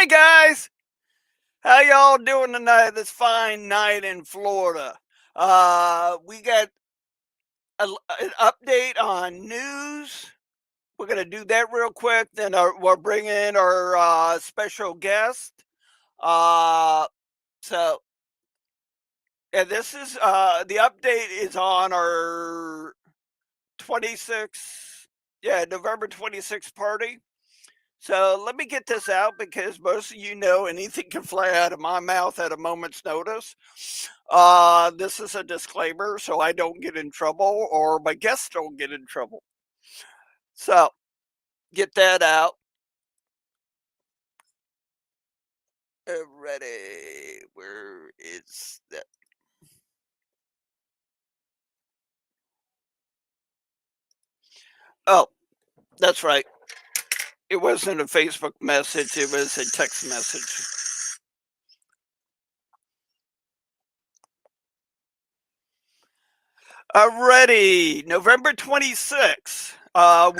guys. How y'all doing tonight? This fine night in Florida. We got an update on news. We're gonna do that real quick. Then we'll bring in our special guest. Uh, so, and this is the update is on our 26th, November 26th party. So let me get this out because most of you know anything can fly out of my mouth at a moment's notice. This is a disclaimer so I don't get in trouble or my guests don't get in trouble. So get that out. Ready. Where is that? Oh, that's right. It wasn't a Facebook message, it was a text message. Alrighty, November 26th.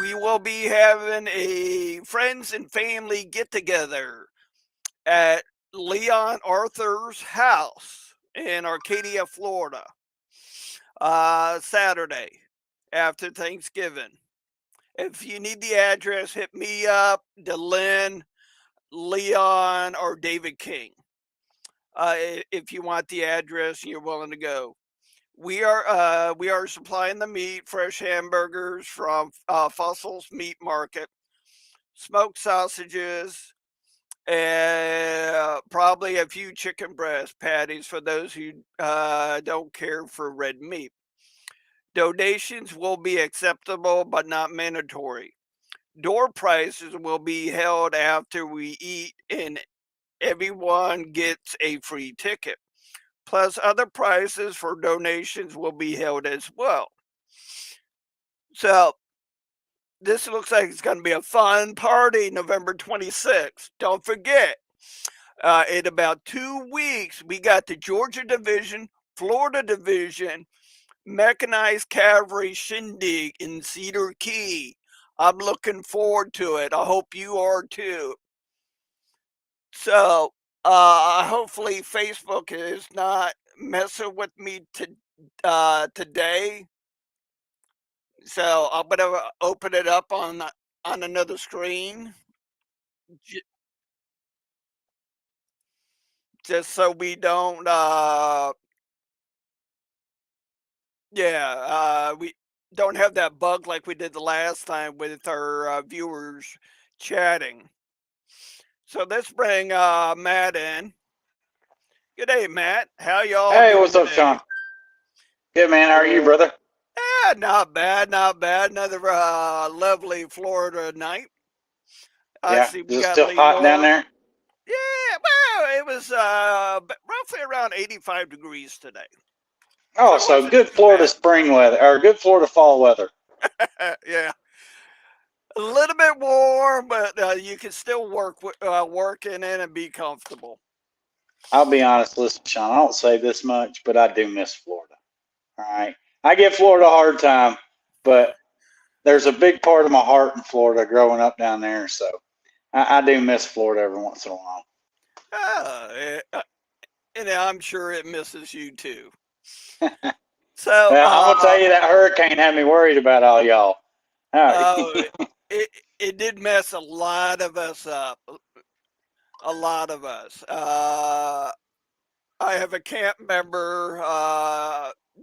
We will be having a friends and family get together at Leon Arthur's house in Arcadia, Florida. Saturday after Thanksgiving. If you need the address, hit me up, Delyn, Leon, or David King. If you want the address and you're willing to go. We are supplying the meat, fresh hamburgers from Fossils Meat Market, smoked sausages, and probably a few chicken breast patties for those who don't care for red meat. Donations will be acceptable but not mandatory. Door prices will be held after we eat, and everyone gets a free ticket. Plus, other prices for donations will be held as well. So, this looks like it's going to be a fun party November 26th. Don't forget, in about 2 weeks, we got the Georgia Division, Florida Division, Mechanized Cavalry Shindig in Cedar Key. I'm looking forward to it. I hope you are too. So, hopefully, Facebook is not messing with me today. So I'm gonna open it up on another screen, just so we don't. We don't have that bug like we did the last time with our viewers chatting. So let's bring Matt in. Good day, Matt. How y'all Hey, doing what's up, today? Sean? Good man. How are you, brother? Yeah, not bad, not bad. Another lovely Florida night. I Yeah. see we Is it got still hot down Lenore. there? Yeah, well, it was roughly around 85 degrees today. So Oh, it so wasn't good too Florida bad. spring weather or good Florida fall weather. Yeah, a little bit warm, but you can still work in it and be comfortable. I'll be honest, listen, Sean. I don't say this much, but I do miss Florida. All right. I give Florida a hard time, but there's a big part of my heart in Florida growing up down there. So I do miss Florida every once in a while. And I'm sure it misses you too. So, Well, I'm gonna tell you that hurricane had me worried about all y'all. All right. uh, it did mess a lot of us up. A lot of us. I have a camp member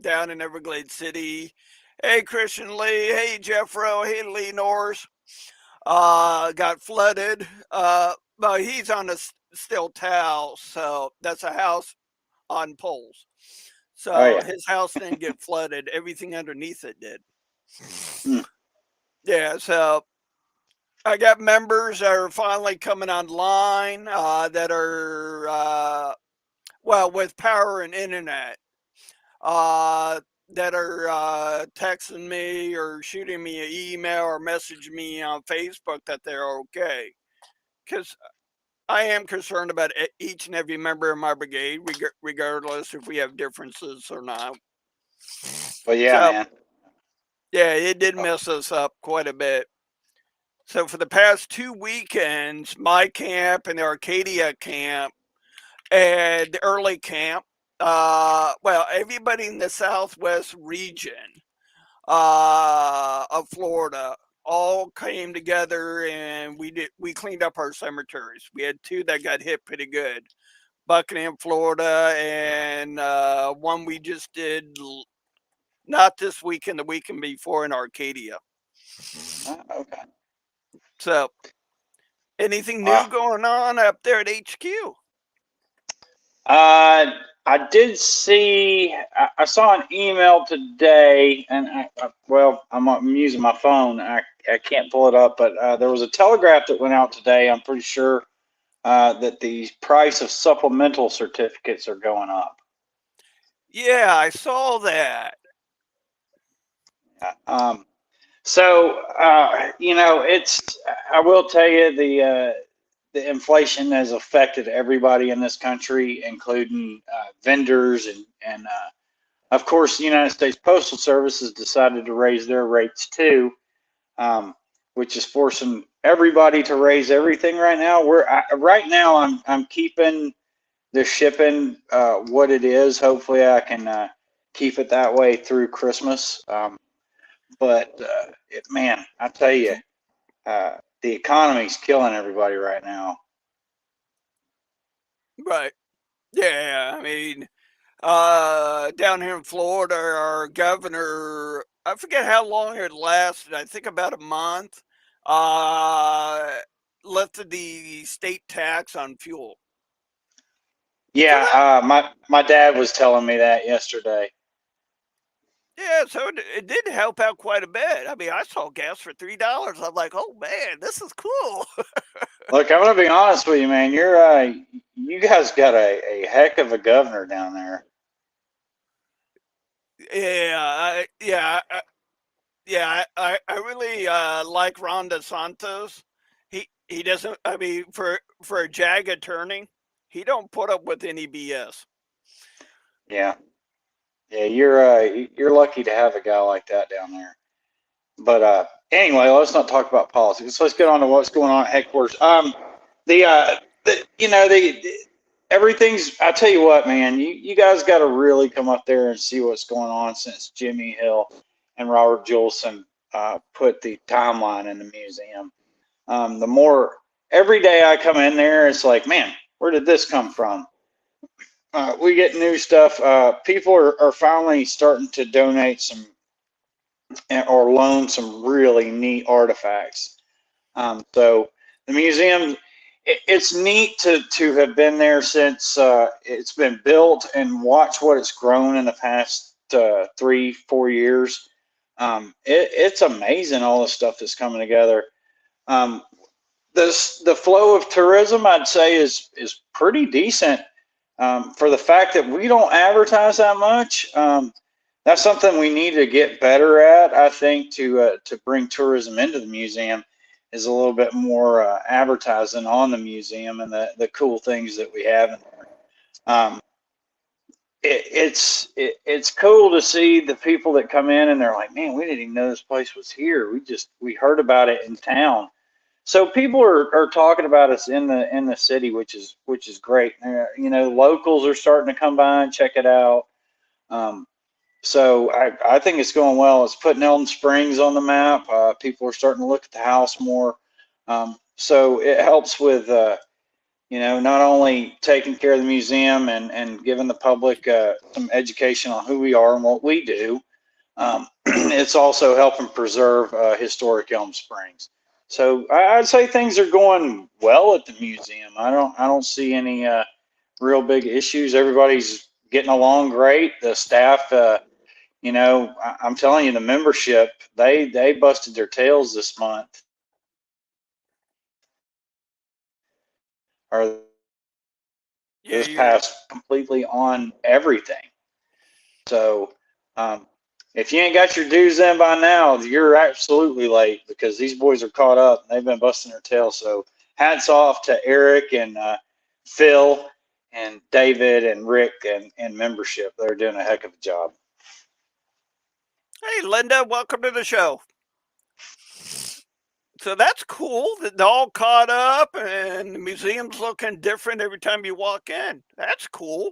down in Everglades City. Hey, Christian Lee. Hey, Jeffro. Hey, Lee Norris. Got flooded. But he's on a still towel, so that's a house on poles. Oh So yeah. his house didn't get flooded. Everything underneath it did. Mm. Yeah, so I got members that are finally coming online that are, well, with power and internet, uh, that are texting me or shooting me an email or messaging me on Facebook that they're okay. Because I am concerned about each and every member of my brigade, regardless if we have differences or not. But yeah, So, man. yeah, it did mess us up quite a bit. So for the past 2 weekends, my camp and the Arcadia camp and the early camp, well, everybody in the Southwest region of Florida all came together and we cleaned up our cemeteries. We had two that got hit pretty good. Buckingham, Florida, and one we just did not this weekend, the weekend before in Arcadia. Okay. So, anything new Wow. going on up there at HQ? Uh, I did see. I saw an email today, and well, I'm using my phone. I can't pull it up, but there was a telegraph that went out today. I'm pretty sure that the price of supplemental certificates are going up. Yeah, I saw that. Um, it's. I will tell you the inflation has affected everybody in this country, including vendors and of course, the United States Postal Service has decided to raise their rates too, um, which is forcing everybody to raise everything right now. Right now I'm keeping the shipping what it is. Hopefully, I can keep it that way through Christmas. Man, I tell you, the economy's killing everybody right now. Right. Yeah, I mean, down here in Florida, our governor, I forget how long it lasted, I think about a month, uh, lifted the state tax on fuel. So Yeah, that, my dad was telling me that yesterday. yeah, so it did help out quite a bit. I mean, I saw gas for $3. I'm like, oh man, this is cool. Look, I'm gonna be honest with you, man. You guys got a heck of a governor down there. Yeah, yeah, I really like Ron DeSantos. He doesn't. I mean, for a JAG attorney, he don't put up with any BS. Yeah, yeah. You're lucky to have a guy like that down there. But anyway, let's not talk about politics. Let's get on to what's going on at headquarters. The the you know the everything's. I tell you what, man. You guys got to really come up there and see what's going on since Jimmy Hill and Robert Jolson put the timeline in the museum. The more every day I come in there, it's like, man, where did this come from? We get new stuff. People are finally starting to donate some or loan some really neat artifacts. So the museum, it's neat to have been there since it's been built and watch what it's grown in the past 3 4 years. It's amazing all the stuff that's coming together. Um, the flow of tourism, I'd say, is pretty decent for the fact that we don't advertise that much. That's something we need to get better at. I think to bring tourism into the museum is a little bit more advertising on the museum and the cool things that we have in there. Um, it's cool to see the people that come in and they're like, man, we didn't even know this place was here. We heard about it in town, so people are talking about us in the city, which is great. Locals are starting to come by and check it out. Um, so I think it's going well. It's putting Elm Springs on the map. People are starting to look at the house more. So it helps with not only taking care of the museum and giving the public some education on who we are and what we do. It's also helping preserve historic Elm Springs. So I'd say things are going well at the museum. I don't see any real big issues. Everybody's getting along great. The staff, I'm telling you, the membership they busted their tails this month or Yeah, this you're past completely on everything. So um, if you ain't got your dues in by now, you're absolutely late because these boys are caught up and they've been busting their tails. So hats off to Eric and Phil and David and Rick and membership. They're doing a heck of a job. Hey, Linda, welcome to the show. So that's cool that they're all caught up and the museum's looking different every time you walk in. That's cool.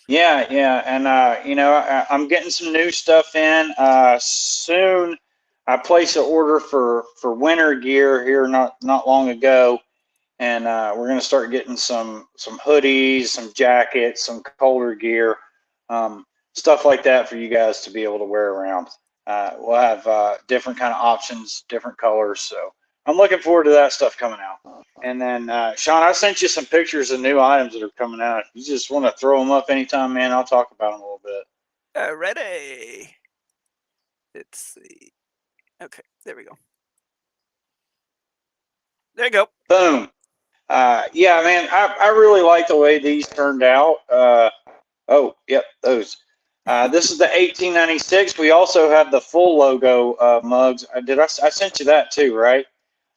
Yeah, yeah, and I'm getting some new stuff in soon. I placed an order for winter gear here not long ago, and we're gonna start getting some hoodies, some jackets, some colder gear, stuff like that for you guys to be able to wear around. We'll have different kind of options, different colors. So I'm looking forward to that stuff coming out. And then Sean, I sent you some pictures of new items that are coming out. If you just want to throw them up anytime, man, I'll talk about them a little bit. Ready. Let's see. Okay, there we go. There you go. Boom. Yeah, man, I really like the way these turned out. Oh, yep, those. This is the 1896. We also have the full logo mugs. I sent you that too, right?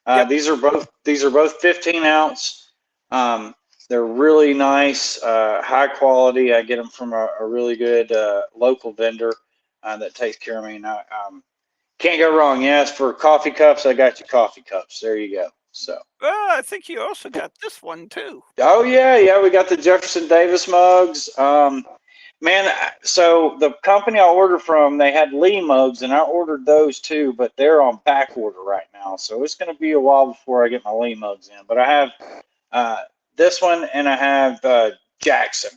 Yep. These are both 15 ounce. Um, they're really nice, high quality. I get them from a really good local vendor that takes care of me. And can't go wrong. Yes, for coffee cups, I got you coffee cups. There you go. So. I think you also got this one too. Oh yeah, yeah. We got the Jefferson Davis mugs. Man, so the company I ordered from, they had Lee mugs, and I ordered those too, but they're on back order right now. So it's going to be a while before I get my Lee mugs in. But I have uh, this one, and I have Jackson.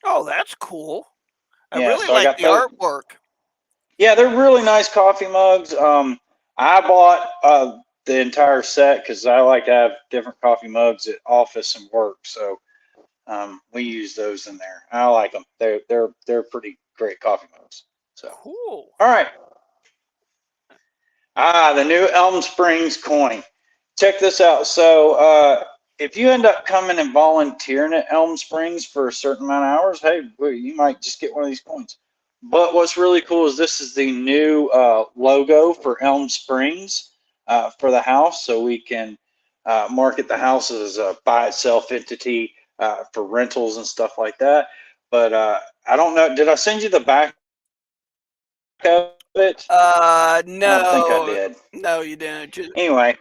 Oh, that's cool. I Yeah, really so I like got the those. artwork. Yeah, they're really nice coffee mugs. I bought the entire set because I like to have different coffee mugs at office and work. So we use those in there. I like them. They're pretty great coffee mugs. So, Cool. all right. The new Elm Springs coin. Check this out. So, if you end up coming and volunteering at Elm Springs for a certain amount of hours, hey, well, you might just get one of these coins. But what's really cool is this is the new logo for Elm Springs for the house, so we can market the house as a by itself entity for rentals and stuff like that. But I don't know. Did I send you the back of it? I don't think I No, did. no, you didn't. Just, Anyway,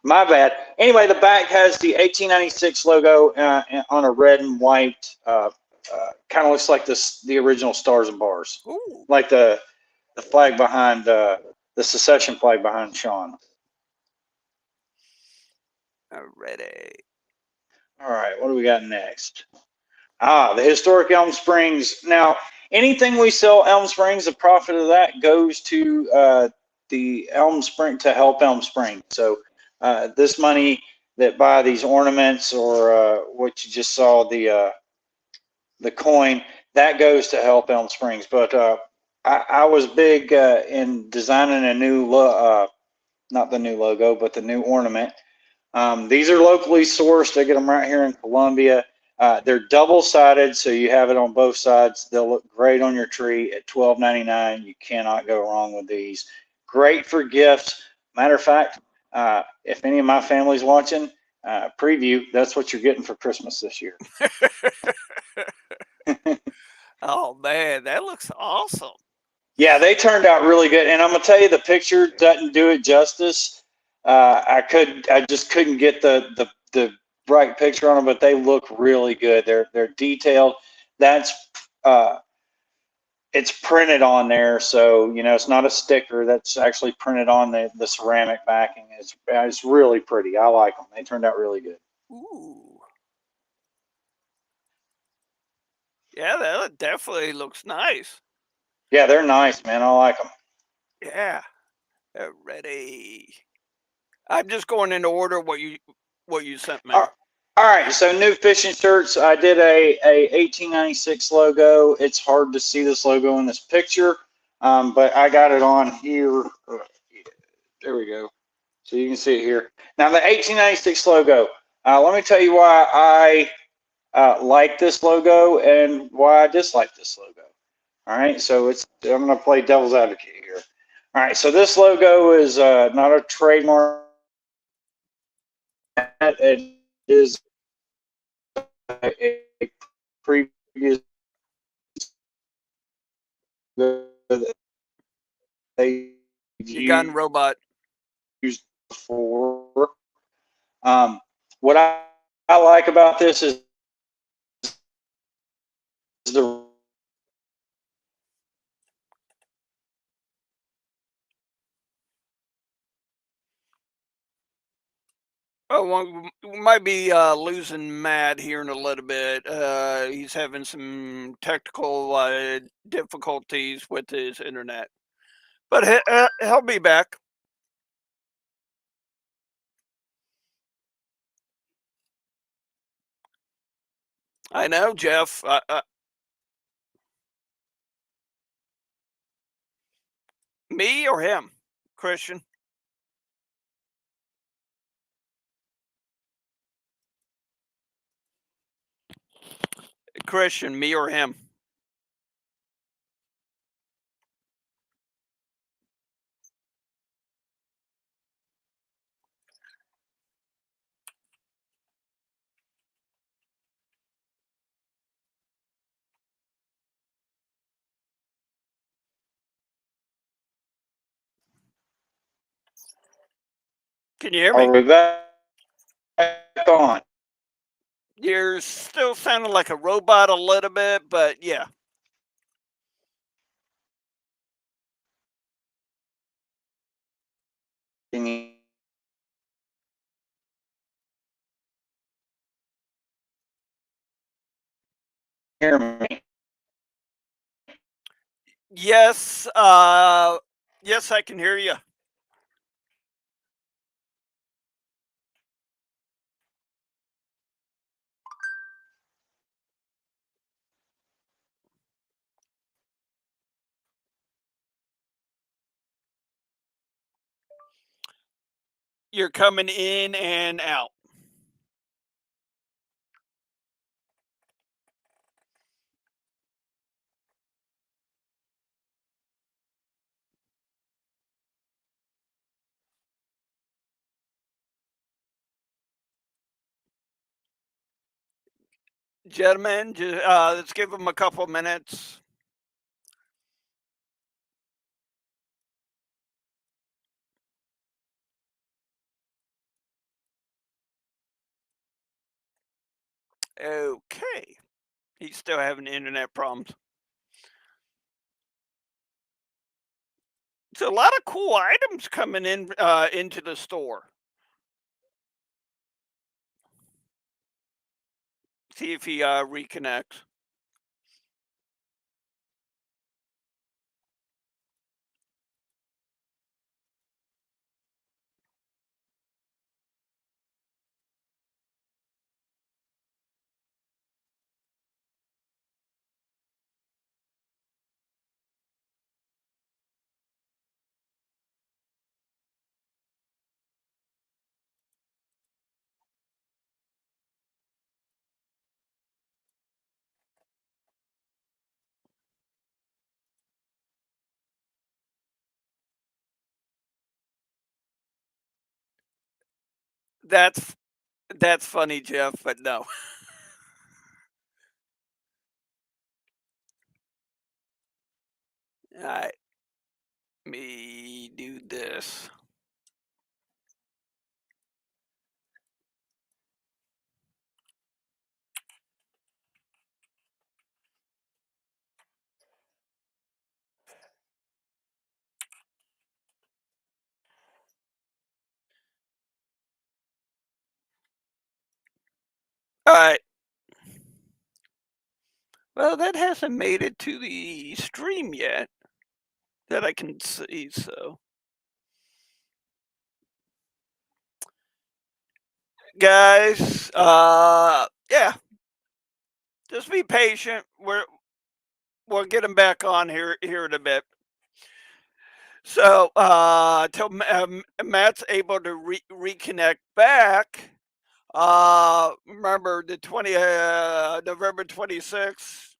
my bad. Anyway, the back has the 1896 logo on a red and white. Kind of looks like the original Stars and Bars, ooh, like the flag behind the secession flag behind Sean. ready. All right, what do we got next? The historic Elm Springs. Now, anything we sell Elm Springs, the profit of that goes to the Elm Spring to help Elm Springs. So this money that buy these ornaments or what you just saw the coin that goes to help Elm Springs. But I was big in designing a new not the new logo, but the new ornament. These are locally sourced. I get them right here in Columbia. They're double sided, so you have it on both sides. They'll look great on your tree at $12.99. You cannot go wrong with these. Great for gifts. Matter of fact, if any of my family's watching, preview, that's what you're getting for Christmas this year. Oh man, that looks awesome. Yeah, they turned out really good, and I'm gonna tell you, the picture doesn't do it justice. I just couldn't get the right picture on them, but they look really good. They're detailed. That's uh, it's printed on there, so it's not a sticker. That's actually printed on the ceramic backing. It's really pretty. I like them. They turned out really good. Ooh, yeah, that definitely looks nice. Yeah, they're nice, man. I like them. Yeah, ready. I'm just going in order what you sent me. All right, so new fishing shirts. I did a 1896 logo. It's hard to see this logo in this picture, but I got it on here. There we go. So you can see it here. Now the 1896 logo. Let me tell you why I like this logo and why I dislike this logo. All right, so I'm going to play devil's advocate here. All right, so this logo is not a trademark. It is a previous they've You gone used robot. before. What I like about this is the Oh, well, we might be losing Matt here in a little bit. He's having some technical difficulties with his internet, but he'll be back. I know, Jeff. Me or him, Christian? Christian, me or him? Can you hear are me? we back on? You're still sounding like a robot a little bit, but yeah. Can you hear me? Yes, yes, I can hear you. You're coming in and out. Gentlemen, let's give them a couple minutes. Okay. He's still having internet problems. So a lot of cool items coming in into the store. See if he reconnects. That's that's funny, Jeff, but no. All right, me do this. All right. Well, that hasn't made it to the stream yet that I can see. So, guys, yeah, just be patient. We'll get him back on here in a bit. So, till Matt's able to reconnect back. Remember the November 26th.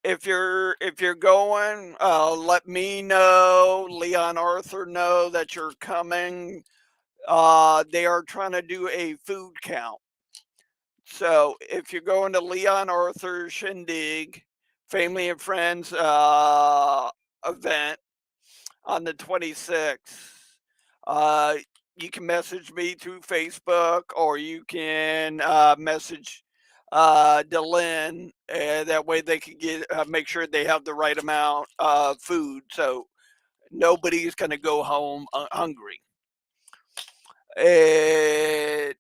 If you're going, let me know. Leon Arthur know that you're coming. They are trying to do a food count. So if you're going to Leon Arthur Shindig, Family and Friends event, on the 26th. Uh, you can message me through Facebook, or you can message Delin, and that way they can get make sure they have the right amount of food, so nobody's going to go home hungry. And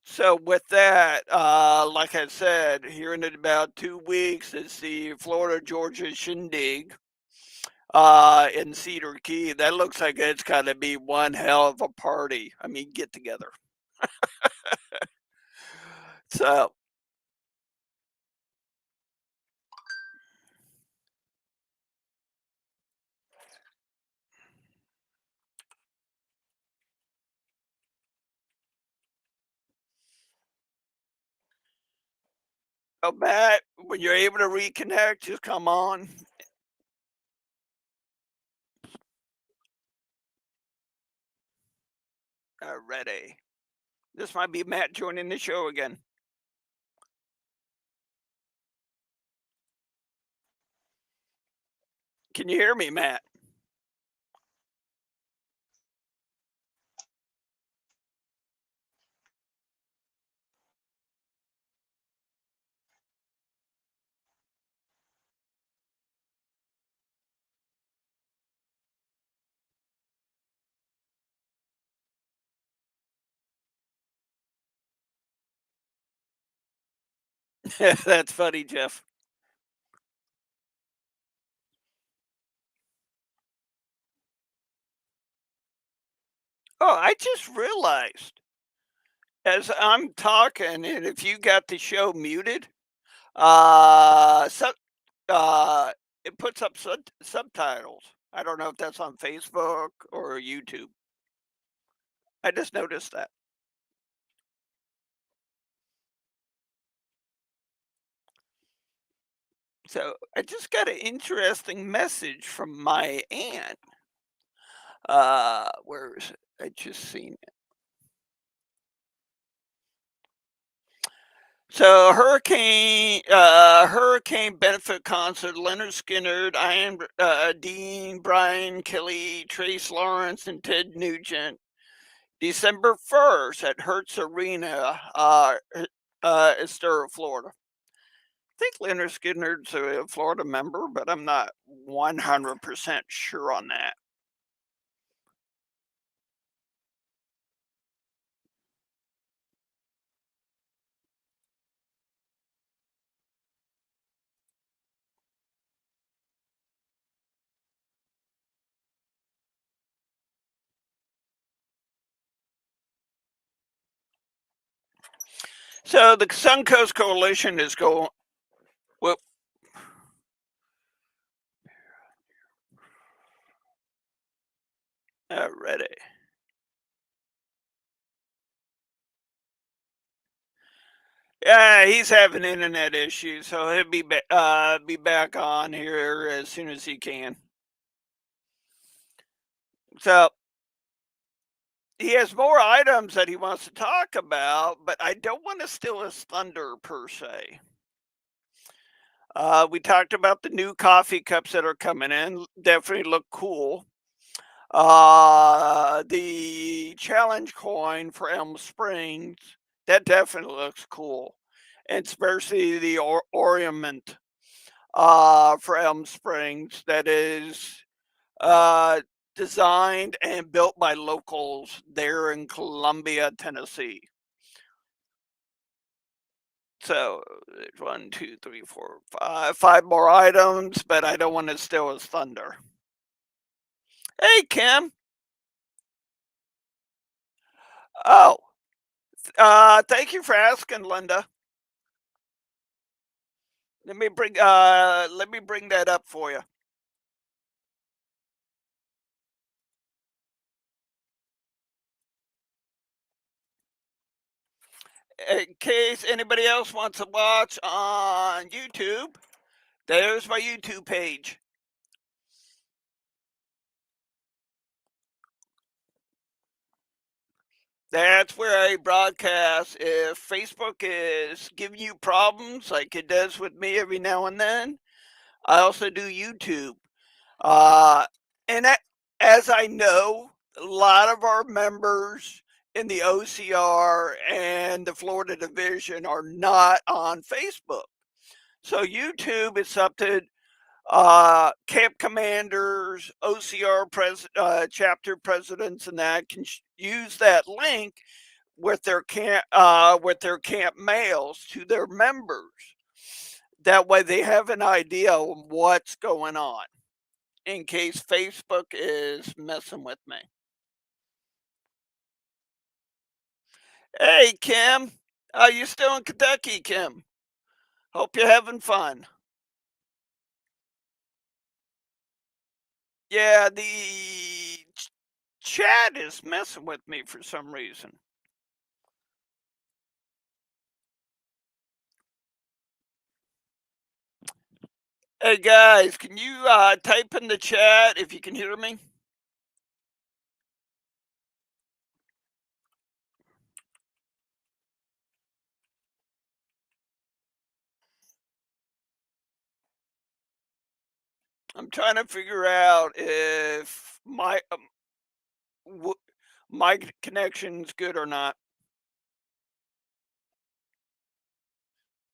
so with that, like I said, here in about 2 weeks is the Florida Georgia Shindig in Cedar Key. That looks like it's got to be one hell of a party. I mean, get together. So, Matt, when you're able to reconnect, just come on. Ready. This might be Matt joining the show again. Can you hear me, Matt? That's funny, Jeff. Oh, I just realized as I'm talking, and if you got the show muted, so, uh, it puts up subtitles. I don't know if that's on Facebook or YouTube. I just noticed that. So I just got an interesting message from my aunt. Where is it? I just seen it. So Hurricane benefit concert. Leonard Skinner, Ian Dean, Brian Kelly, Trace Lawrence, and Ted Nugent. December 1st at Hertz Arena, Estero, Florida. I think Leonard Skinner's a Florida member, but I'm not 100% sure on that. So the Suncoast Coalition is going. Well, ready. Yeah, he's having internet issues, so he'll be back on here as soon as he can. So he has more items that he wants to talk about, but I don't want to steal his thunder per se. We talked about the new coffee cups that are coming in. Definitely look cool. The challenge coin for Elm Springs, that definitely looks cool. And especially the ornament for Elm Springs that is uh, designed and built by locals there in Columbia, Tennessee. So there's 5 more items, but I don't want to steal his thunder. Hey, Kim. Oh, thank you for asking, Linda. Let me bring that up for you. In case anybody else wants to watch on YouTube, there's my YouTube page. That's where I broadcast. If Facebook is giving you problems like it does with me every now and then, I also do YouTube. Uh, and as I know, a lot of our members in the OCR and the Florida division are not on Facebook. So YouTube is something camp commanders, OCR chapter presidents, and that can use that link with their camp mails to their members. That way, they have an idea of what's going on in case Facebook is messing with me. Hey, Kim, are you still in Kentucky, Kim? Hope you're having fun. Yeah, the chat is messing with me for some reason. Hey guys, can you type in the chat if you can hear me? I'm trying to figure out if w- my connection's good or not.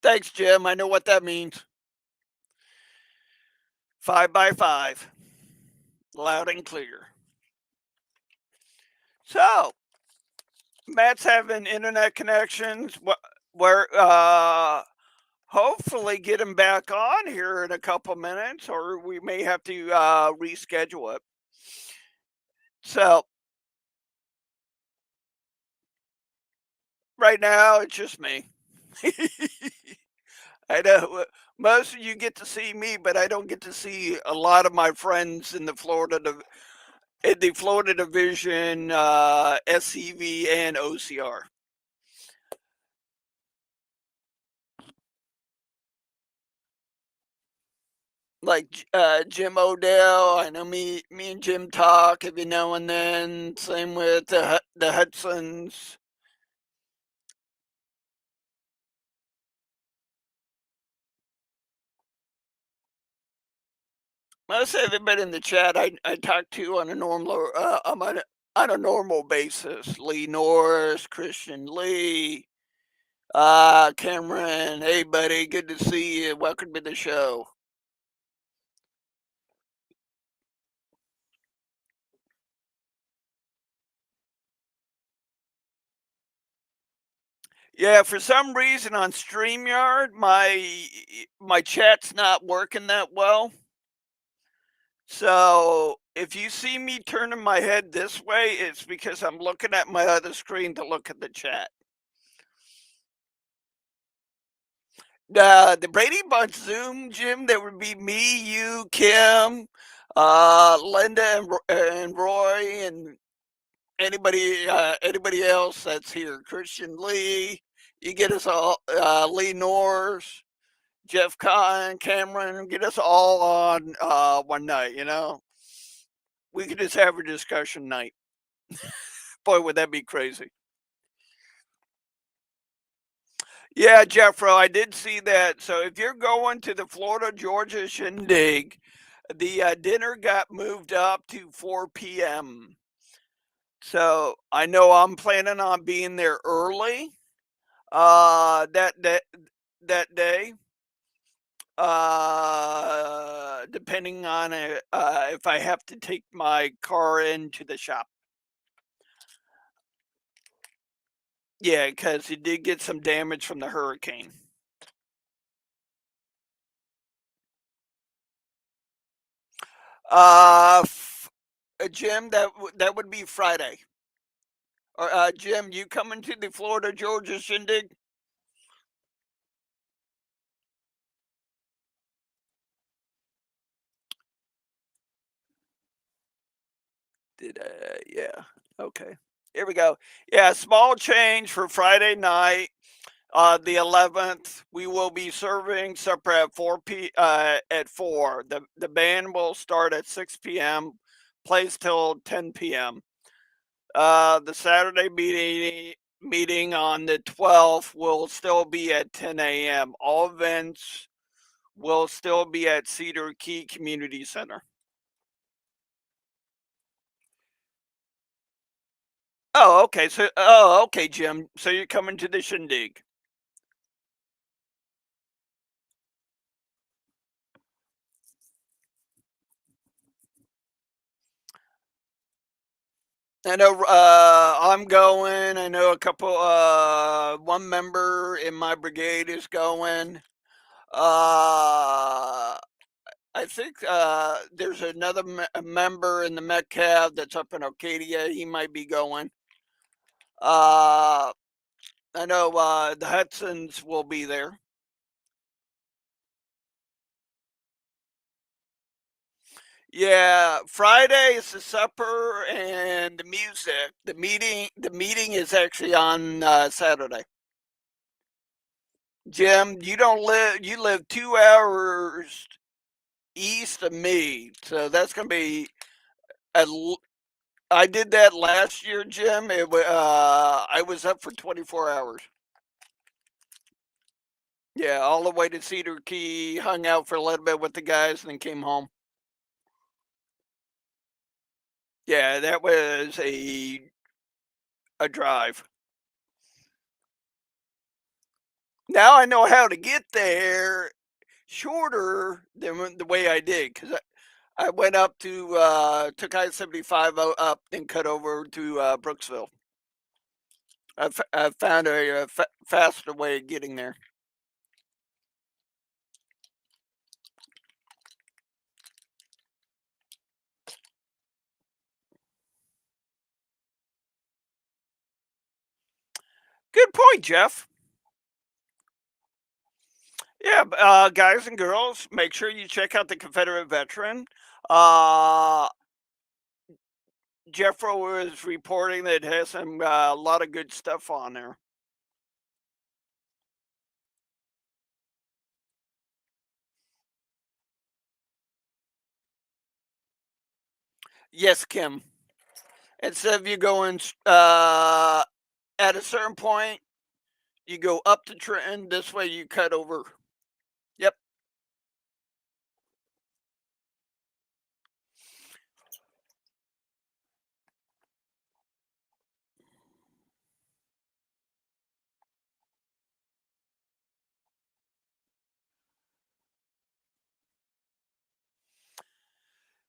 Thanks, Jim. I know what that means. 5 by 5, loud and clear. So Matt's having internet connections. Where hopefully get him back on here in a couple minutes, or we may have to reschedule it. So right now it's just me. I know most of you get to see me, but I don't get to see a lot of my friends in the Florida division, SCV and OCR. Like Jim Odell, I know me and Jim talk every now and then. Same with the Hudsons. Most everybody in the chat I talk to on a on a normal basis. Lee Norris, Christian Lee, Cameron. Hey buddy, good to see you. Welcome to the show. Yeah, for some reason on StreamYard, my chat's not working that well. So if you see me turning my head this way, it's because I'm looking at my other screen to look at the chat. The Brady Bunch Zoom, Jim, that would be me, you, Kim, Linda, and Roy, and anybody else that's here. Christian Lee, you get us all, Lee Norris, Jeff Kahn, Cameron, get us all on one night. We could just have a discussion night. Boy, would that be crazy. Yeah, Jeffro, I did see that. So if you're going to the Florida Georgia Shindig, the dinner got moved up to 4 p.m. So I know I'm planning on being there early uh, that that that day. Depending on if I have to take my car into the shop. Yeah, because it did get some damage from the hurricane. Jim, that would be Friday. Or Jim, you coming to the Florida Georgia Shindig? Yeah. Okay. Here we go. Yeah, small change for Friday night, the 11th. We will be serving supper at 4. The band will start at 6 p.m. Plays till 10 p.m. The Saturday meeting on the 12th will still be at 10 a.m. All events will still be at Cedar Key Community Center. Oh, okay. Okay, Jim. So you're coming to the shindig. I know I'm going. I know a couple one member in my brigade is going. Uh I think there's another member in the Metcalf that's up in Arcadia. He might be going. Uh I know the Hudsons will be there. Yeah, Friday is the supper and the music. The meeting is actually on Saturday. Jim, you don't live. You live 2 hours east of me, so that's gonna be. At, I did that last year, Jim. I was up for 24 hours. Yeah, all the way to Cedar Key. Hung out for a little bit with the guys, and then came home. Yeah, that was a drive. Now I know how to get there shorter than the way I did because I went up to took I-75 up and cut over to Brooksville. I found a faster way of getting there. Good point, Jeff. Yeah, guys and girls, make sure you check out the Confederate Veteran. Uh, Jeffro was reporting that it has a lot of good stuff on there. Yes, Kim. Instead of you going at a certain point, you go up to Trenton. This way, you cut over. Yep.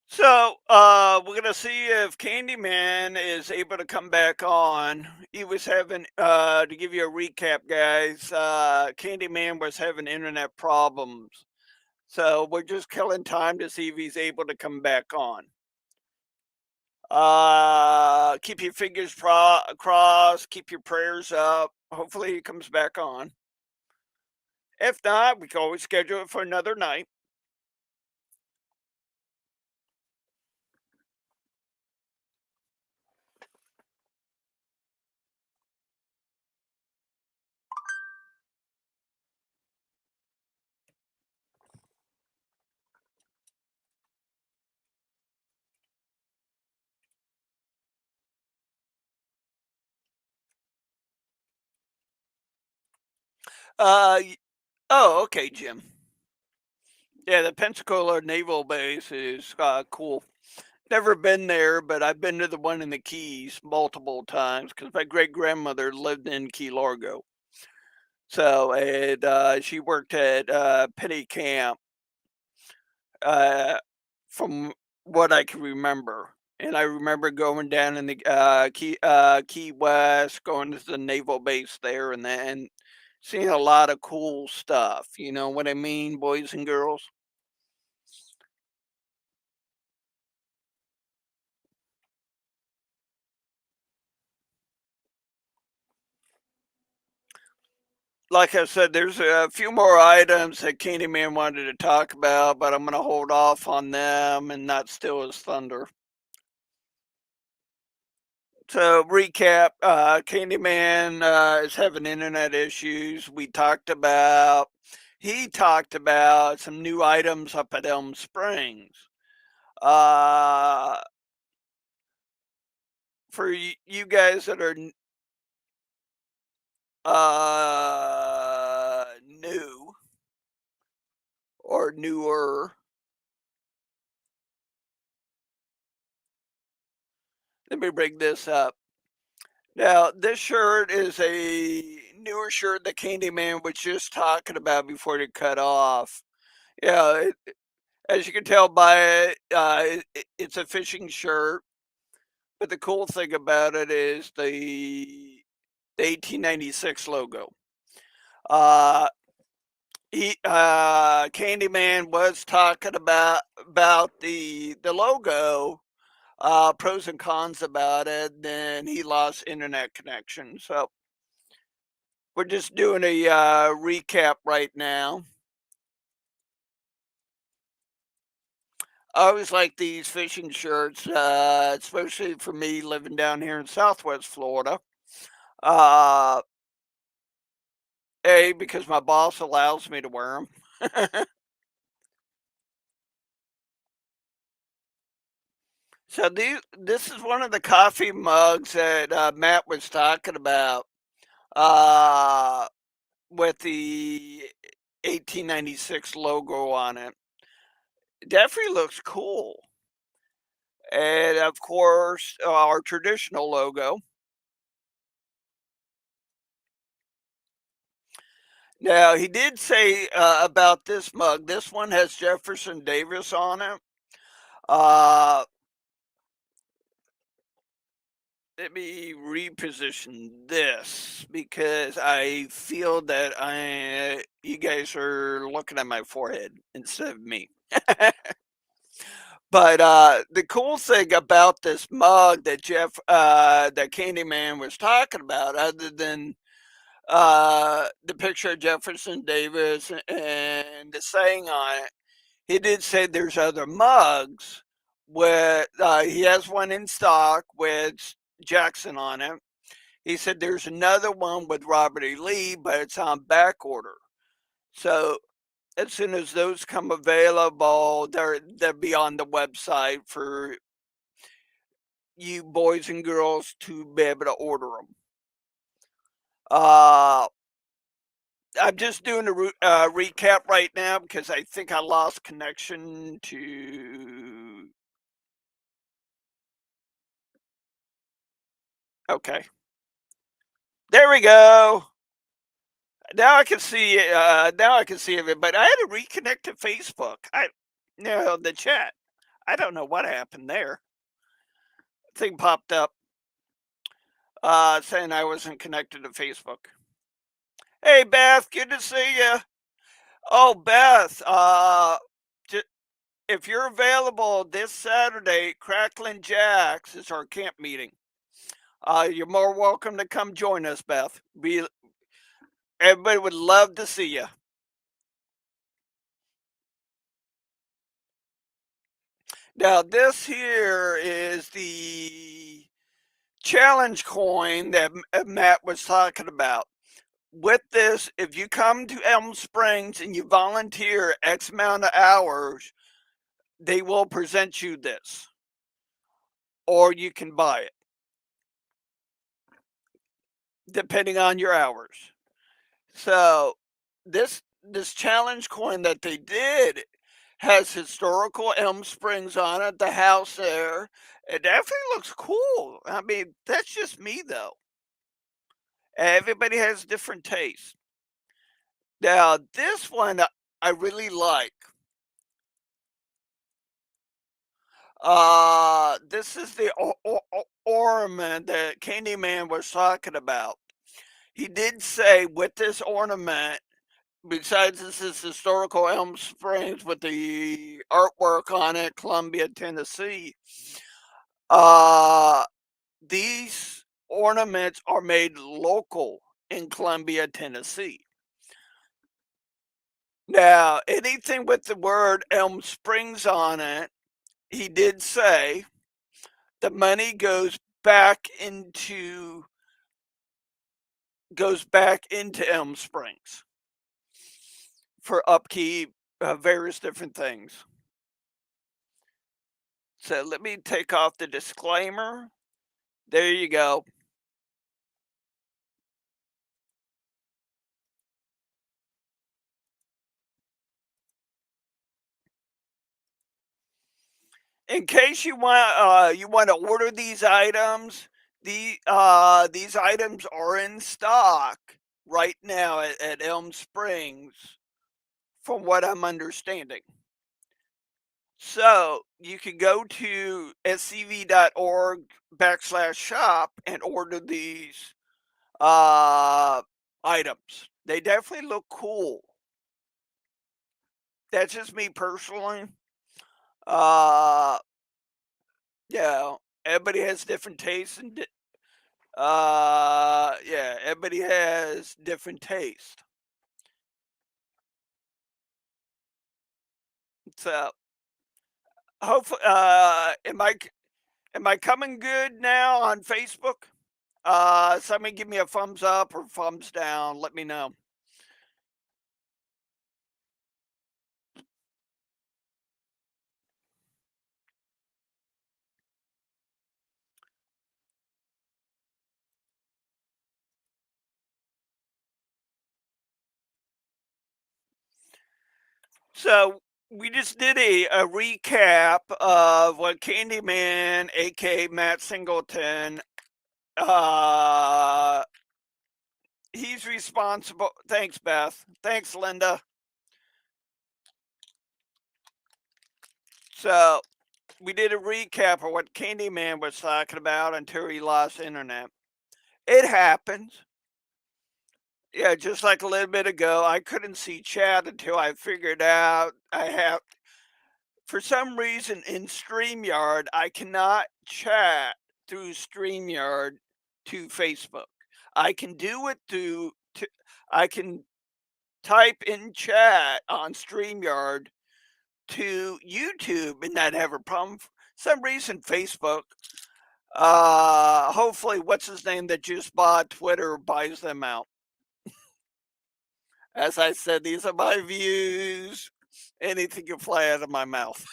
So, we're gonna see if Candyman is able to come back on. He was having, to give you a recap, guys. Candyman was having internet problems, so we're just killing time to see if he's able to come back on. Keep your fingers crossed. Keep your prayers up. Hopefully, he comes back on. If not, we can always schedule it for another night. Uh, oh, okay, Jim. Yeah, the Pensacola Naval Base is cool. Never been there, but I've been to the one in the Keys multiple times because my great grandmother lived in Key Largo. So, and she worked at Penny Camp, uh, from what I can remember. And I remember going down in the Key West, going to the naval base there, and then seeing a lot of cool stuff. You know what I mean, boys and girls? Like I said, there's a few more items that Candyman wanted to talk about, but I'm going to hold off on them and not steal his thunder. So, recap, Candyman is having internet issues. He talked about some new items up at Elm Springs. Uh, for you guys that are new or newer, let me bring this up. Now, this shirt is a newer shirt that Candyman was just talking about before it cut off. Yeah, as you can tell by it, it's a fishing shirt. But the cool thing about it is the 1896 logo. Uh, Candyman was talking about the logo, pros and cons about it. Then he lost internet connection, so we're just doing a recap right now. I always like these fishing shirts, especially for me living down here in Southwest Florida. Uh, A, because my boss allows me to wear them. So this is one of the coffee mugs that Matt was talking about uh, with the 1896 logo on it. Definitely looks cool. And of course, our traditional logo. Now, he did say about this mug, this one has Jefferson Davis on it. Uh, Let me reposition this because I feel that you guys are looking at my forehead instead of me. But the cool thing about this mug that that Candyman was talking about, other than the picture of Jefferson Davis and the saying on it, he did say there's other mugs. With he has one in stock with Jackson on it. He said there's another one with Robert E. Lee, but it's on back order. So as soon as those come available, they'll be on the website for you boys and girls to be able to order them. Uh, I'm just doing a recap right now because I think I lost connection to. Okay, there we go. Now I can see. Now I can see it, but I had to reconnect to Facebook. The chat. I don't know what happened there. Thing popped up saying I wasn't connected to Facebook. Hey Beth, good to see you. Oh Beth, if you're available this Saturday, Cracklin' Jacks is our camp meeting. You're more welcome to come join us, Beth. Everybody would love to see you. Now this here is the challenge coin that Matt was talking about. With this, if you come to Elm Springs and you volunteer X amount of hours, they will present you this, or you can buy it, depending on your hours. So this challenge coin that they did has historical Elm Springs on it, the house there. It definitely looks cool. I mean, that's just me though. Everybody has different tastes. Now, this one I really like. This is the ornament that Candyman was talking about. He did say with this ornament, besides this is historical Elm Springs with the artwork on it, Columbia, Tennessee. Uh, these ornaments are made local in Columbia, Tennessee. Now, anything with the word Elm Springs on it, he did say the money goes back into Elm Springs for upkeep, various different things. So let me take off the disclaimer. There you go. In case you want to order these items, these items are in stock right now at Elm Springs, from what I'm understanding. So you can go to scv.org/shop and order these uh, items. They definitely look cool. That's just me personally. Uh, yeah, everybody has different tastes and yeah, everybody has different taste. So hopefully, am I coming good now on Facebook? Somebody give me a thumbs up or thumbs down. Let me know. So we just did a recap of what Candyman, aka Matt Singleton, uh, he's responsible. Thanks, Beth. Thanks, Linda. So we did a recap of what Candyman was talking about until he lost internet. It happens. Yeah, just like a little bit ago, I couldn't see chat until I figured out I have, for some reason in StreamYard, I cannot chat through StreamYard to Facebook. I can do it I can type in chat on StreamYard to YouTube and not have a problem. For some reason, Facebook, hopefully, what's his name that just bought Twitter buys them out. As I said, these are my views. Anything can fly out of my mouth.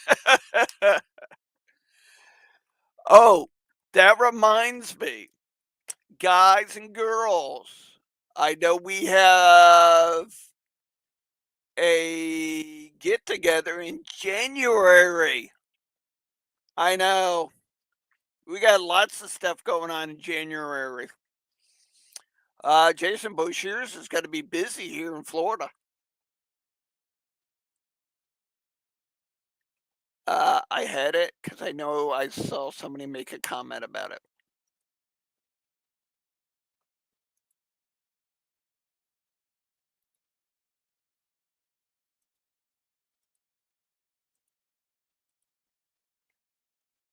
Oh, that reminds me, guys and girls, I know we have a get together in January. I know. We got lots of stuff going on in January. Jason Boshears is going to be busy here in Florida. I had it because I know I saw somebody make a comment about it.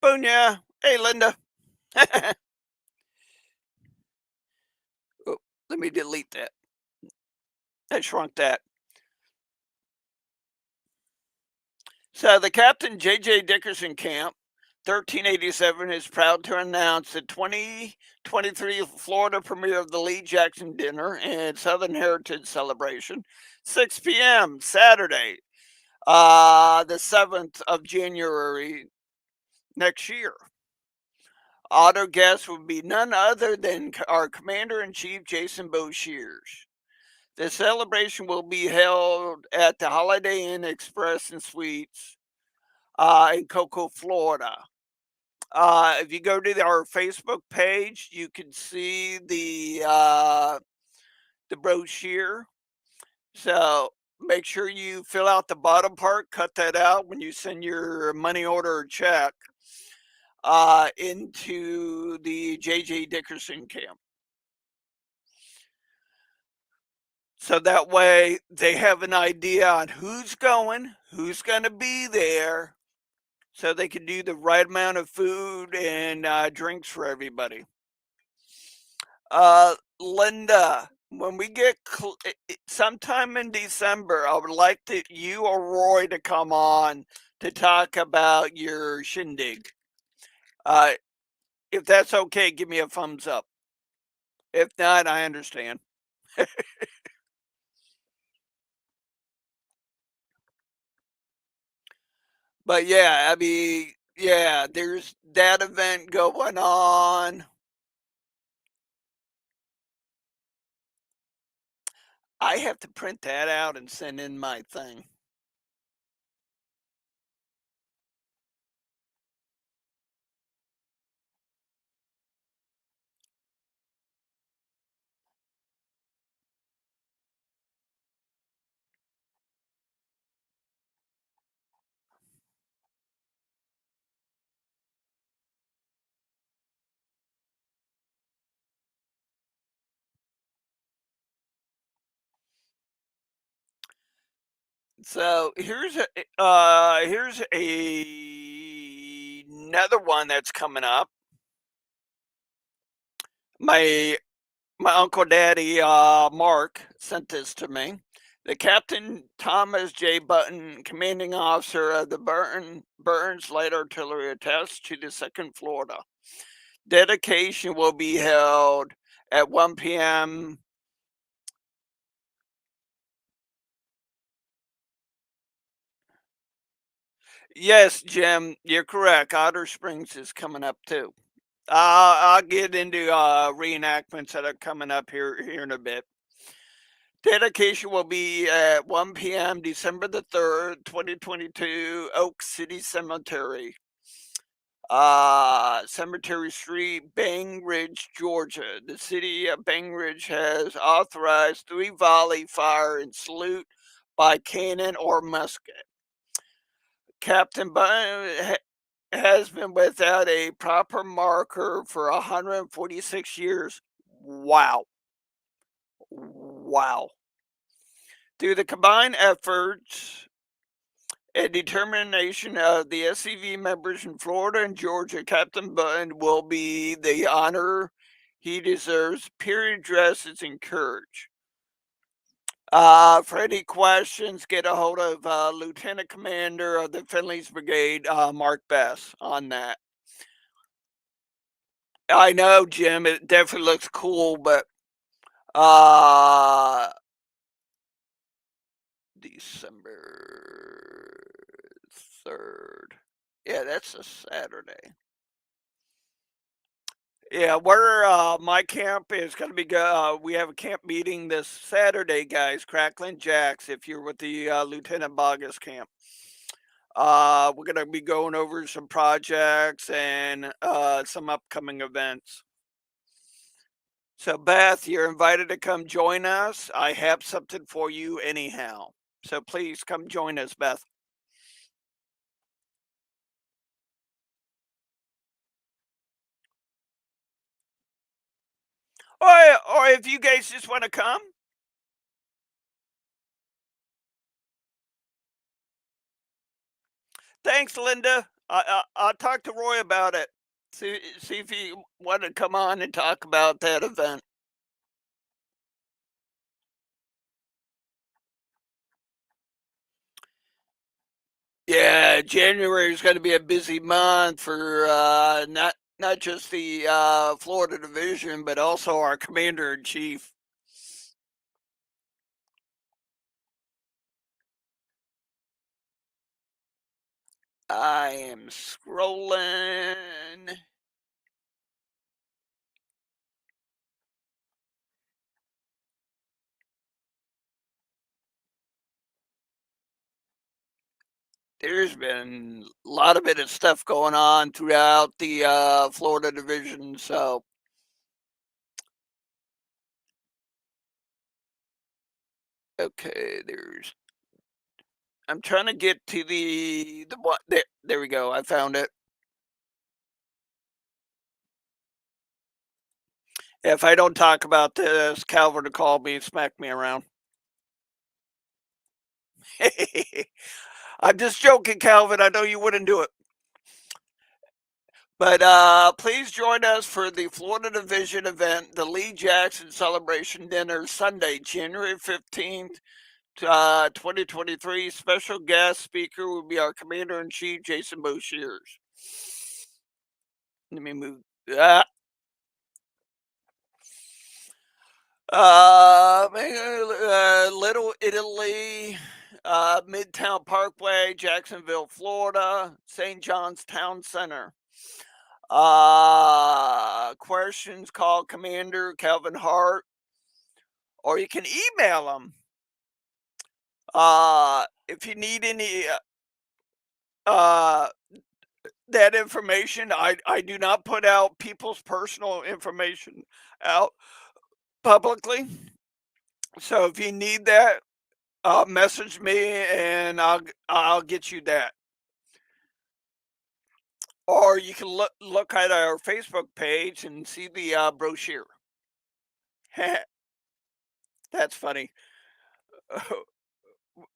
Boonya. Hey, Linda. Oh, let me delete that. I shrunk that. So the Captain J.J. Dickerson Camp, 1387, is proud to announce the 2023 Florida premiere of the Lee Jackson Dinner and Southern Heritage Celebration, 6 p.m. Saturday, the 7th of January next year. Auto guests will be none other than our Commander in Chief, Jason Boshears. The celebration will be held at the Holiday Inn Express and Suites in Cocoa, Florida. If you go to our Facebook page, you can see the brochure. So make sure you fill out the bottom part, cut that out when you send your money order or check into the J.J. Dickerson camp. So that way they have an idea on who's going to be there, so they can do the right amount of food and drinks for everybody. Linda, when we get sometime in December, I would like you or Roy to come on to talk about your shindig. Uh, if that's okay, give me a thumbs up. If not, I understand. But yeah, I mean, yeah, there's that event going on. I have to print that out and send in my thing. So here's another one that's coming up. My my uncle daddy Mark sent this to me. The Captain Thomas J. Button, commanding officer of the Burns Light Artillery, attached to the Second Florida. Dedication will be held at 1 p.m. Yes, Jim, you're correct. Otter Springs is coming up too. I'll get into reenactments that are coming up here in a bit. Dedication will be at 1 p.m. December the 3rd, 2022, Oak City Cemetery. Cemetery Street, Bang Ridge, Georgia. The city of Bang Ridge has authorized 3 volley fire and salute by cannon or musket. Captain Button has been without a proper marker for 146 years. Wow. Wow. Through the combined efforts and determination of the SCV members in Florida and Georgia, Captain Button will be the honor he deserves. Period. Dress is encouraged. For any questions, get a hold of Lieutenant Commander of the Finley's Brigade, Mark Bess, on that. I know, Jim, it definitely looks cool, but uh, December 3rd. Yeah, that's a Saturday. Yeah, where my camp is going to be. We have a camp meeting this Saturday, guys. Crackling Jacks. If you're with the Lieutenant Bogus camp, we're going to be going over some projects and some upcoming events. So, Beth, you're invited to come join us. I have something for you anyhow. So please come join us, Beth. Or if you guys just want to come. Thanks, Linda. I'll talk to Roy about it. See if he want to come on and talk about that event. Yeah, January is going to be a busy month for not just the Florida division, but also our commander in chief. I am scrolling. There's been a lot of bit of stuff going on throughout the Florida division, so okay, there's I'm trying to get to the what there we go. I found it. If I don't talk about this, Calvin will call me and smack me around. I'm just joking, Calvin. I know you wouldn't do it. But please join us for the Florida Division event, the Lee Jackson Celebration Dinner, Sunday, January 15th, 2023. Special guest speaker will be our Commander in Chief, Jason Boshiers. Let me move. Little Italy, Midtown Parkway, Jacksonville, Florida, St. John's Town Center. Questions, call Commander Calvin Hart, or you can email him. If you need any uh, that information, I do not put out people's personal information out publicly. So if you need that, message me and I'll get you that. Or you can look at our Facebook page and see the brochure. That's funny.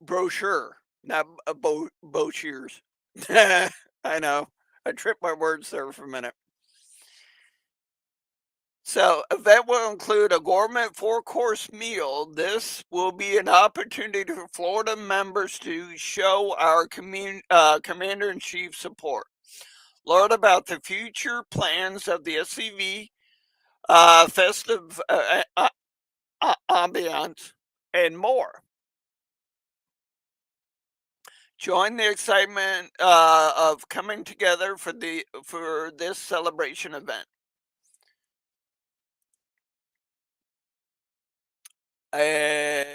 Brochure. not bow shears. I know. I tripped my words there for a minute. So, event will include a gourmet four-course meal. This will be an opportunity for Florida members to show our commander-in-chief support. Learn about the future plans of the SCV, festive ambiance, and more. Join the excitement of coming together for this celebration event. And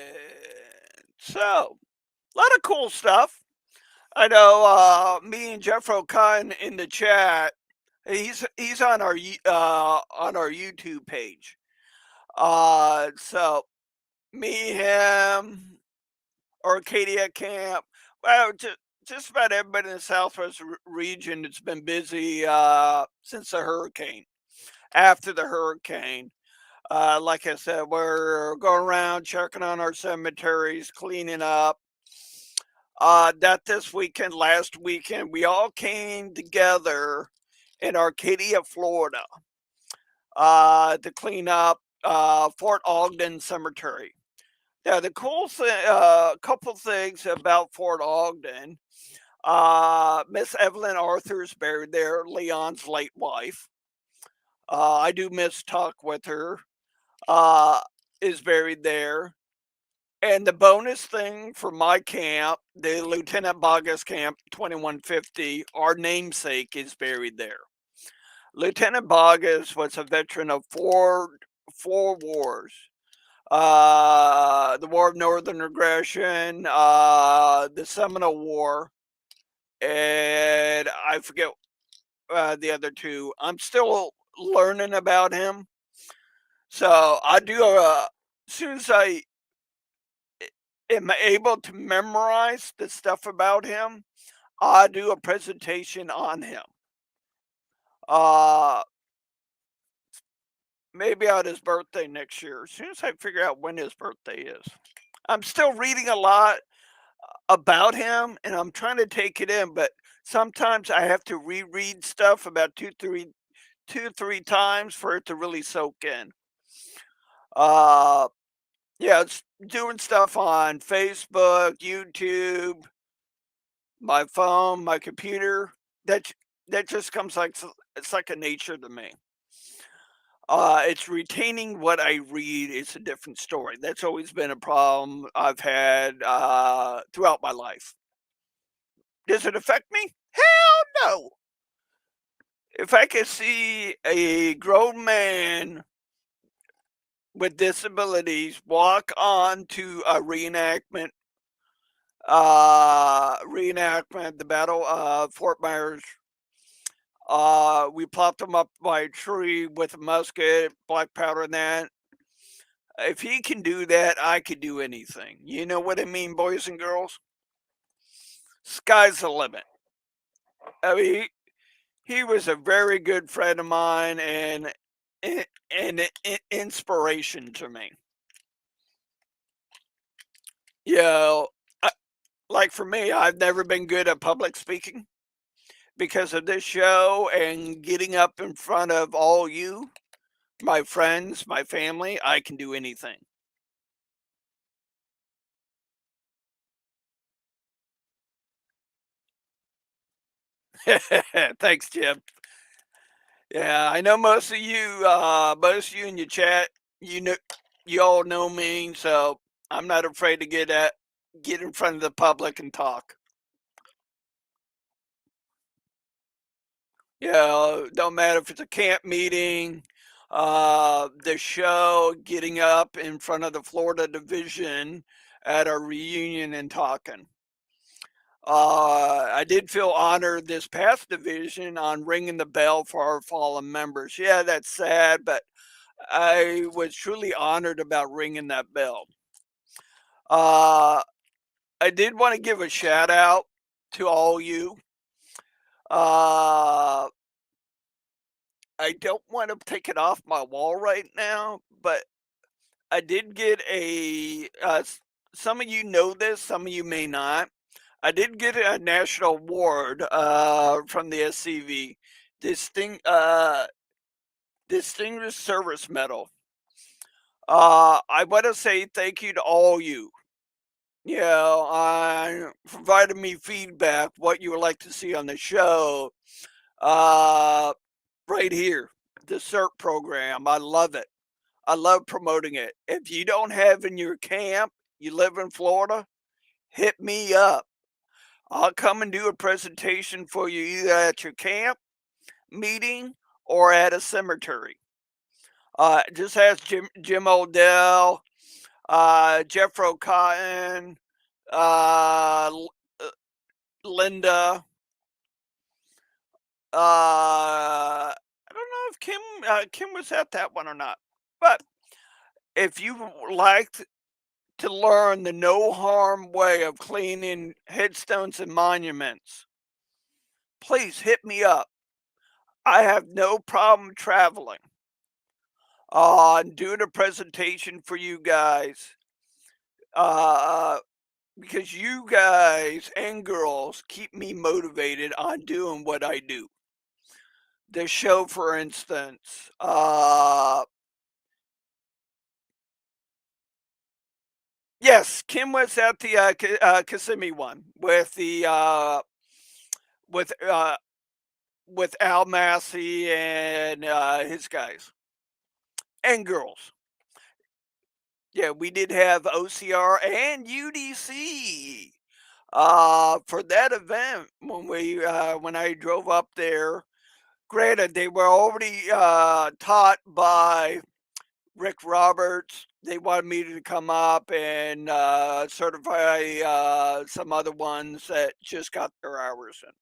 so, a lot of cool stuff. I know me and Jeff O'Con in the chat. He's on our YouTube page. So me, him, Arcadia Camp. Well, just about everybody in the Southwest region. It's been busy since the hurricane. After the hurricane, like I said, we're going around checking on our cemeteries, cleaning up. That this weekend, last weekend, we all came together in Arcadia, Florida, to clean up Fort Ogden Cemetery. Now, the cool thing, couple things about Fort Ogden. Miss Evelyn Arthur's buried there, Leon's late wife. I do miss talk with her. Uh, is buried there. And the bonus thing for my camp, the Lieutenant Bogus Camp 2150, our namesake is buried there. Lieutenant Bogus was a veteran of four wars. The War of Northern Aggression, the Seminole War, and I forget the other two. I'm still learning about him. So I do, as soon as I am able to memorize the stuff about him, I do a presentation on him. Uh, Maybe on his birthday next year. As soon as I figure out when his birthday is. I'm still reading a lot about him and I'm trying to take it in, but sometimes I have to reread stuff about two, three times for it to really soak in. Uh, yeah, it's doing stuff on Facebook, YouTube, my phone, my computer. That that just comes like it's like a nature to me. It's retaining what I read. It's a different story. That's always been a problem I've had throughout my life. Does it affect me? Hell no. If I could see a grown man with disabilities walk on to a reenactment, the Battle of Fort Myers. We plopped him up by a tree with a musket, black powder, and that. If he can do that, I could do anything. You know what I mean, boys and girls? Sky's the limit. I mean, he was a very good friend of mine and an inspiration to me. You know, like for me, I've never been good at public speaking because of this show and getting up in front of all you, my friends, my family. I can do anything. Thanks, Jim. Yeah, I know most of you in your chat, you know, you all know me, so I'm not afraid to get in front of the public and talk. You know, don't matter if it's a camp meeting, the show, getting up in front of the Florida division at our reunion and talking. I did feel honored this past division on ringing the bell for our fallen members. Yeah, that's sad, but I was truly honored about ringing that bell. Uh, I did want to give a shout out to all you. Uh, I don't want to take it off my wall right now, but I did get some of you know this, some of you may not. I did get a national award from the SCV, Distinct, Distinguished Service Medal. I want to say thank you to all you. You know, provided me feedback what you would like to see on the show. Uh, right here, the CERT program. I love it. I love promoting it. If you don't have in your camp, you live in Florida, hit me up. I'll come and do a presentation for you either at your camp meeting or at a cemetery. Just ask Jim Odell, Jeffro Cotton, uh, Linda. I don't know if Kim was at that one or not. But if you like to learn the no harm way of cleaning headstones and monuments, please hit me up. I have no problem traveling and doing a presentation for you guys. Uh, because you guys and girls keep me motivated on doing what I do. The show, for instance, yes, Kim was at the Kissimmee one with with Al Massey and his guys and girls. Yeah, we did have OCR and UDC for that event when I drove up there. Granted, they were already taught by Rick Roberts. They wanted me to come up and certify some other ones that just got their hours in.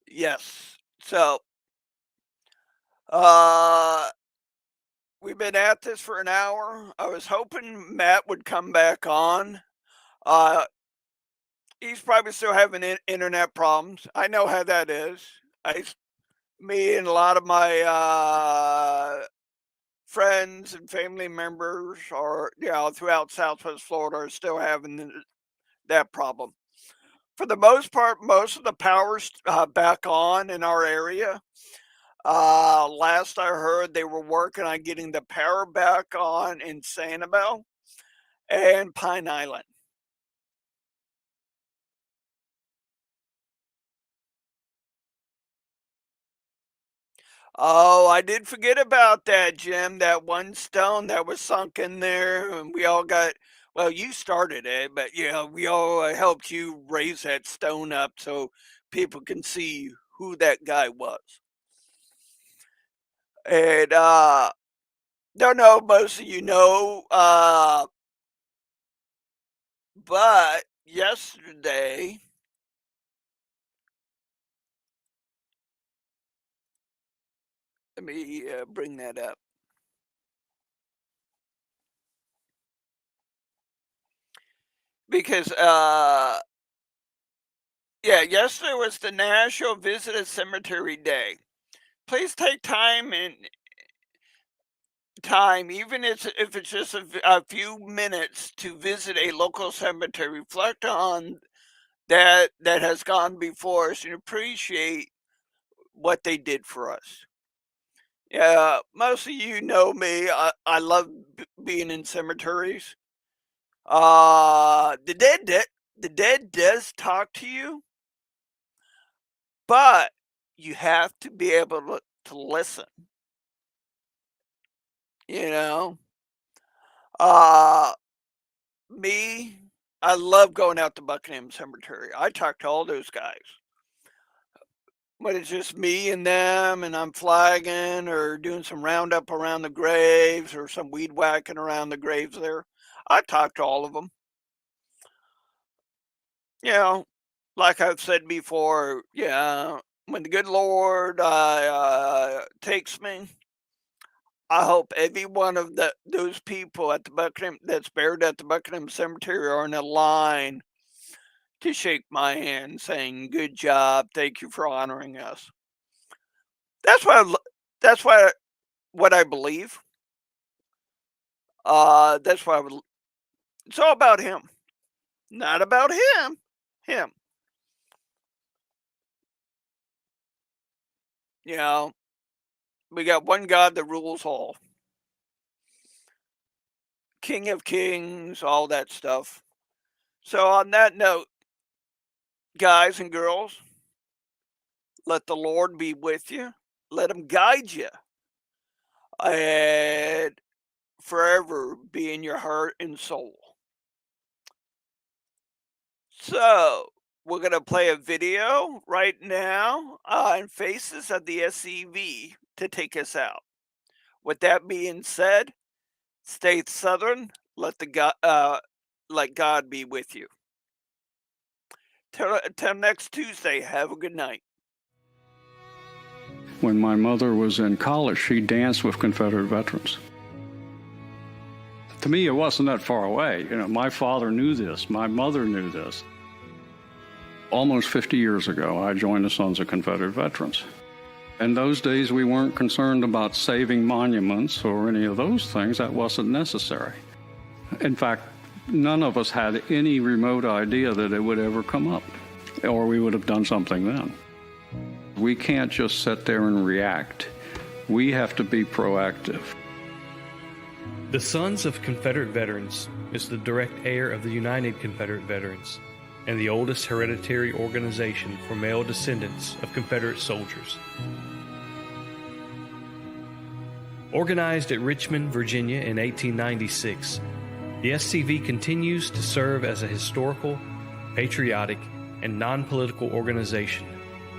Yes. So uh, we've been at this for an hour. I was hoping Matt would come back on. Uh, he's probably still having internet problems. I know how that is. I, me and a lot of my friends and family members are, throughout Southwest Florida are still having that problem. For the most part, most of the power's back on in our area. Last I heard, they were working on getting the power back on in Sanibel and Pine Island. Oh, I did forget about that, Jim. That one stone that was sunk in there, and we all got. Well, you started it, but we all helped you raise that stone up so people can see who that guy was. And don't know most of you know, but yesterday, let me bring that up because yeah, yesterday was the National Visitor Cemetery Day. Please take time, even if it's just a few minutes, to visit a local cemetery, reflect on that has gone before us, and appreciate what they did for us. Yeah, most of you know me. I love being in cemeteries. The dead does talk to you, but you have to be able to listen. You know, uh, me, I love going out to Buckingham Cemetery. I talk to all those guys. When it's just me and them, and I'm flagging or doing some roundup around the graves or some weed whacking around the graves there, I talk to all of them. You know, like I've said before, yeah, when the good Lord takes me, I hope every one of those people at the Buckingham that's buried at the Buckingham Cemetery are in a line to shake my hand, saying, "Good job, thank you for honoring us." That's what that's what I believe. That's what I would. It's all about him. Not about him. Him. You know, we got one God that rules all. King of kings, all that stuff. So on that note, guys and girls, let the Lord be with you. Let him guide you. And forever be in your heart and soul. So, we're going to play a video right now on Faces of the SCV to take us out. With that being said, stay Southern. Let God be with you. Till next Tuesday, have a good night. When my mother was in college, she danced with Confederate veterans. To me, it wasn't that far away. You know, my father knew this. My mother knew this. Almost 50 years ago, I joined the Sons of Confederate Veterans. In those days, we weren't concerned about saving monuments or any of those things. That wasn't necessary. In fact, none of us had any remote idea that it would ever come up, or we would have done something then. We can't just sit there and react. We have to be proactive. The Sons of Confederate Veterans is the direct heir of the United Confederate Veterans and the oldest hereditary organization for male descendants of Confederate soldiers. Organized at Richmond, Virginia in 1896, the SCV continues to serve as a historical, patriotic, and non-political organization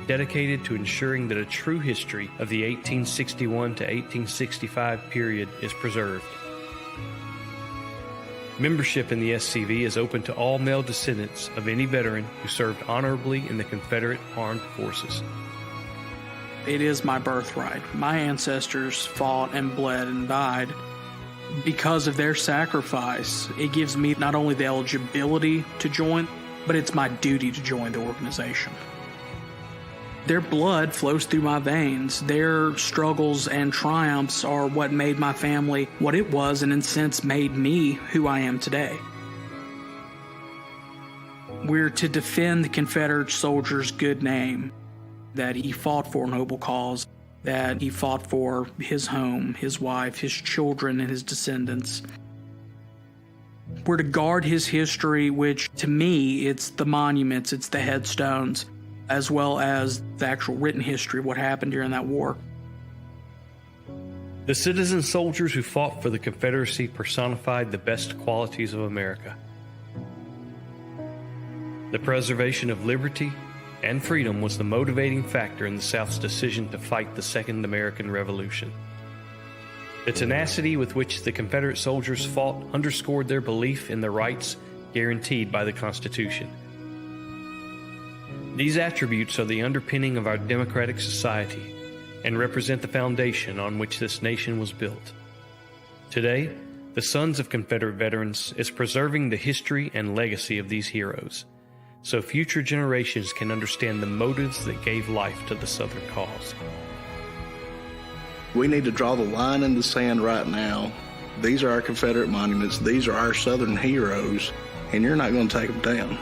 dedicated to ensuring that a true history of the 1861 to 1865 period is preserved. Membership in the SCV is open to all male descendants of any veteran who served honorably in the Confederate Armed Forces. It is my birthright. My ancestors fought and bled and died. Because of their sacrifice, it gives me not only the eligibility to join, but it's my duty to join the organization. Their blood flows through my veins. Their struggles and triumphs are what made my family what it was, and in a sense made me who I am today. We're to defend the Confederate soldier's good name, that he fought for a noble cause, that he fought for his home, his wife, his children, and his descendants. We're to guard his history, which to me, it's the monuments, it's the headstones, as well as the actual written history of what happened during that war. The citizen soldiers who fought for the Confederacy personified the best qualities of America. The preservation of liberty and freedom was the motivating factor in the South's decision to fight the Second American Revolution. The tenacity with which the Confederate soldiers fought underscored their belief in the rights guaranteed by the Constitution. These attributes are the underpinning of our democratic society and represent the foundation on which this nation was built. Today, the Sons of Confederate Veterans is preserving the history and legacy of these heroes, so future generations can understand the motives that gave life to the Southern cause. We need to draw the line in the sand right now. These are our Confederate monuments. These are our Southern heroes, and you're not going to take them down.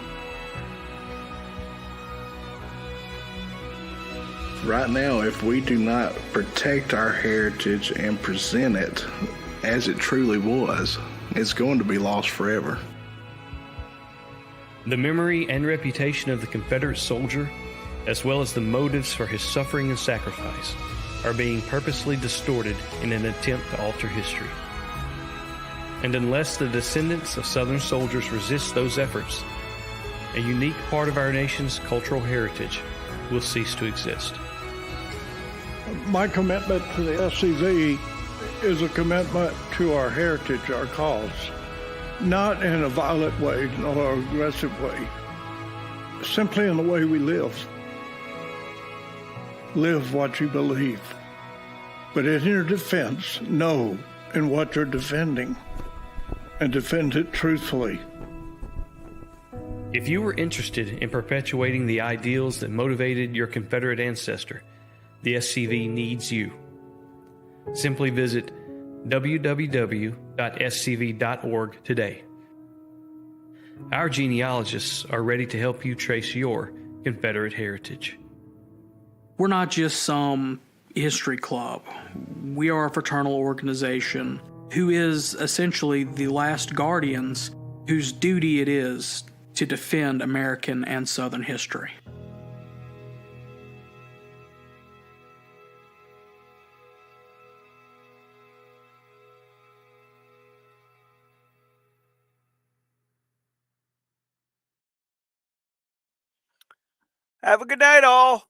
Right now, if we do not protect our heritage and present it as it truly was, it's going to be lost forever. The memory and reputation of the Confederate soldier, as well as the motives for his suffering and sacrifice, are being purposely distorted in an attempt to alter history. And unless the descendants of Southern soldiers resist those efforts, a unique part of our nation's cultural heritage will cease to exist. My commitment to the SCV is a commitment to our heritage, our cause. Not in a violent way, nor an aggressive way. Simply in the way we live. Live what you believe. But in your defense, know in what you're defending. And defend it truthfully. If you were interested in perpetuating the ideals that motivated your Confederate ancestor, the SCV needs you. Simply visit www.scv.org today. Our genealogists are ready to help you trace your Confederate heritage. We're not just some history club. We are a fraternal organization who is essentially the last guardians whose duty it is to defend American and Southern history. Have a good night, all.